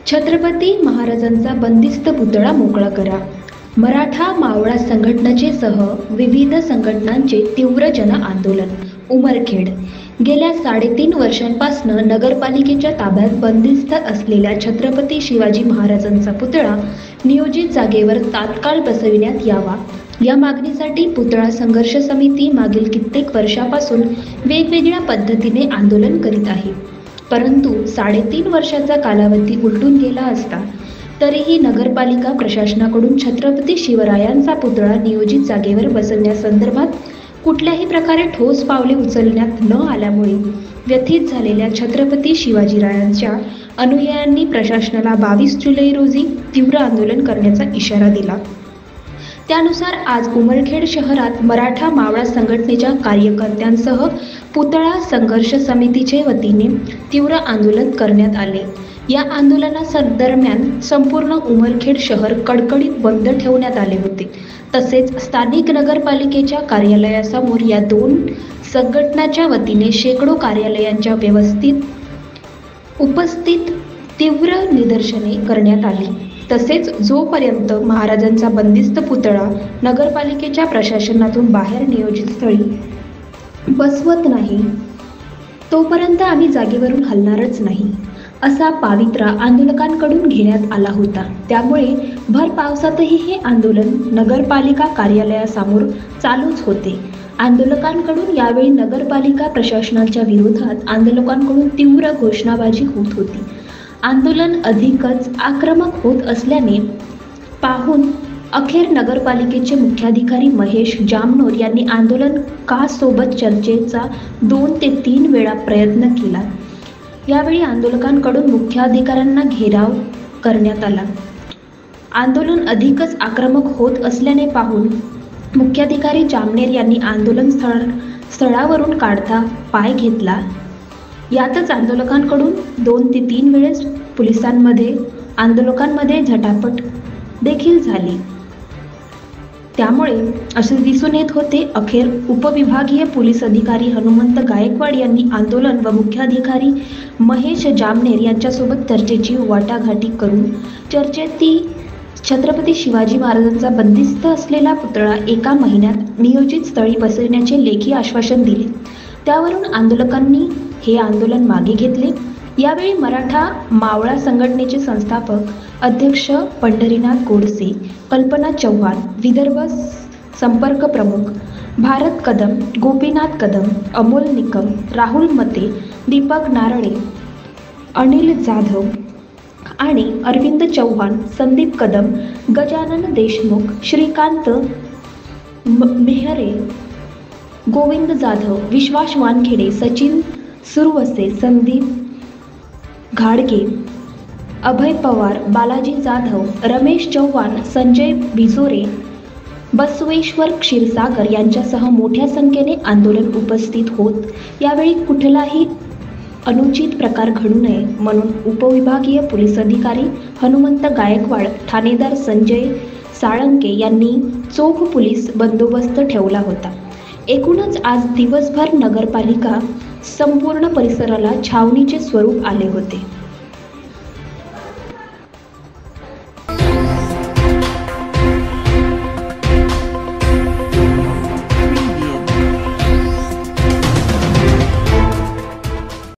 छत्रपती महाराजांचा बंदिस्त पुतळा मोकळा करा. मराठा मावळा संघटनेचे सह विविध संघटनांचे तीव्र जन आंदोलन. उमरखेड. गेल्या 3.5 वर्षांपासून नगरपालिकेच्या ताब्यात बंदिस्त असलेल्या छत्रपती शिवाजी महाराजांचा पुतळा नियोजित जागेवर तात्काळ बसविण्यात यावा या मागणीसाठी पुतळा संघर्ष समिती मागील कित्येक वर्षापासून वेगवेगळ्या पद्धतीने आंदोलन करीत आहे. परंतु 3.5 वर्षाचा कालावधी उलटून गेला असता तरीही नगरपालिका प्रशासनाकडून छत्रपती शिवरायांचा पुतळा नियोजित जागेवर बसवण्यासंदर्भात कुठल्याही प्रकारे ठोस पावले उचलण्यात न आल्यामुळे व्यथित झालेल्या छत्रपती शिवाजीरायांच्या अनुयायांनी प्रशासनाला 22 जुलै रोजी तीव्र आंदोलन करण्याचा इशारा दिला. त्यानुसार आज उमरखेड शहरात मराठा मावळा संघटनेच्या कार्यकर्त्यांसह पुतळा संघर्ष समितीचे वतीने तीव्र आंदोलन करण्यात आले. या आंदोलनादरम्यान संपूर्ण उमरखेड शहर कडकडीत बंद ठेवण्यात आले होते. तसेच स्थानिक नगरपालिकेच्या कार्यालयासमोर या दोन संघटनांच्या वतीने शेकडो कार्यालयांच्या उपस्थित तीव्र निदर्शने करण्यात आली. तसेच जोपर्यंत महाराजांचा बंदिस्त पुतळा नगरपालिकेच्या प्रशासनातून बाहेर नियोजित स्थळी बसवत नाही तोपर्यंत आम्ही जागेवरून हलणारच नाही असा पवित्रा आंदोलकांकडून घेण्यात आला होता. त्यामुळे भर पावसातही हे आंदोलन नगरपालिका कार्यालयासमोर चालूच होते. आंदोलकांकडून यावेळी नगरपालिका प्रशासनाच्या विरोधात आंदोलकांकडून तीव्र घोषणाबाजी होत होती. आंदोलन अधिकच आक्रमक होत असल्याने पाहून अखेर नगरपालिकेचे मुख्याधिकारी महेश जामनोर यांनी आंदोलकांसोबत चर्चेचा 2 ते 3 वेळा प्रयत्न केला. यावेळी आंदोलकांकडून मुख्याधिकाऱ्यांना घेराव करण्यात आला. आंदोलन अधिकच आक्रमक होत असल्याने पाहून मुख्याधिकारी जामनेर यांनी आंदोलन स्थळावरून काढता पाय घेतला. यातच आंदोलकांकडून 2 ते 3 वेळेस आंदोलकांमध्ये झटापट देखील झाली. त्यामुळे असे दिसून येत होते. अखेर उपविभागीय पोलीस अधिकारी हनुमंत गायकवाड यांनी आंदोलन व मुख्याधिकारी महेश जामनेर यांच्यासोबत चर्चेची वाटाघाटी करून चर्चेत छत्रपती शिवाजी महाराजांचा बंदिस्त असलेला पुतळा 1 महिन्यात नियोजित स्थळी बसविण्याचे लेखी आश्वासन दिले. त्यावरून आंदोलकांनी हे आंदोलन मागे घेतले. यावेळी मराठा मावळा संघटनेचे संस्थापक अध्यक्ष पंढरीनाथ गोडसे, कल्पना चव्हाण, विदर्भ संपर्क प्रमुख भारत कदम, गोपीनाथ कदम, अमोल निकम, राहुल मते, दीपक नारळे, अनिल जाधव आणि अरविंद चव्हाण, संदीप कदम, गजानन देशमुख, श्रीकांत मेहरे, गोविंद जाधव, विश्वास वानखेडे, सचिन सुरवसे, संदीप घाडगे, अभय पवार, बालाजी जाधव, रमेश चव्हाण, संजय बिजोरे, बसवेश्वर क्षीरसागर यांच्यासह मोठ्या संख्येने आंदोलन उपस्थित होत. यावेळी कुठलाही अनुचित प्रकार घडू नये म्हणून उपविभागीय पोलीस अधिकारी हनुमंत गायकवाड, ठाणेदार संजय साळंके यांनी चोख पोलीस बंदोबस्त ठेवला होता. एकूणच आज दिवसभर नगरपालिका संपूर्ण परिसराला छावणीचे स्वरूप आले होते.